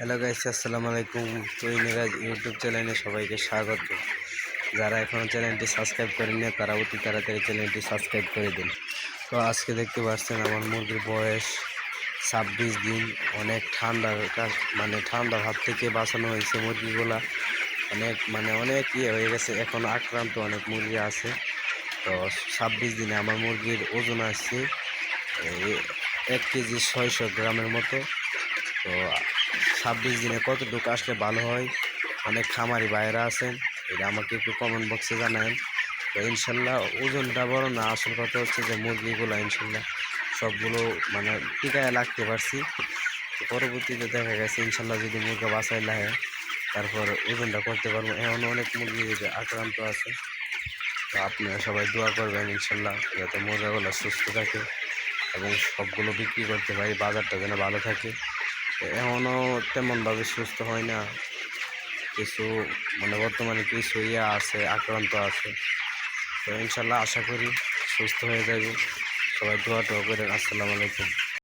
Hello guys, আসসালামু আলাইকুম। Miraj YouTube চ্যানেলে সবাইকে স্বাগত। যারা এখনও চ্যানেলটি সাবস্ক্রাইব করেনি তারা অতি তাড়াতাড়ি চ্যানেলটি সাবস্ক্রাইব করে দিন। তো আজকে দেখতে পাচ্ছেন আমার মুরগির বয়স 26 দিন। অনেক ঠান্ডা ভাব থেকে বাঁচানো হয়েছে মুরগিগুলা। অনেক হয়ে গেছে, এখন আক্রান্ত অনেক মুরগি আছে। তো 26 দিনে আমার মুরগির ওজন আসছে 1 কেজি 600 গ্রামের মতো। তো 26 দিনে কতটুকু আসলে ভালো হয়, অনেক খামারি ভাইয়েরা আছেন, এটা আমাকে একটু কমেন্ট বক্সে জানান। তো ইনশাল্লাহ ওজনটা বড় না, আসল কথা হচ্ছে যে মুরগিগুলো ইনশাল্লাহ সবগুলো টিকায় লাগতে পারছি। তো পরবর্তীতে দেখা গেছে ইনশাল্লাহ যদি মুরগা বাঁচাই লাগে তারপর ওজনটা করতে পারবো। এমন অনেক মুরগি আক্রান্ত আছে। তো আপনারা সবাই দোয়া করবেন ইনশাল্লাহ যাতে মুরগাগুলো সুস্থ থাকে এবং সবগুলো বিক্রি করতে পারি, বাজারটা যেন ভালো থাকে। এখনও তেমনভাবে সুস্থ হয় না, কিছু বর্তমানে কিছু আছে, আক্রান্ত আছে। তো ইনশাল্লাহ আশা করি সুস্থ হয়ে যাবে। সবাই দোয়া করেন। আসসালামু আলাইকুম।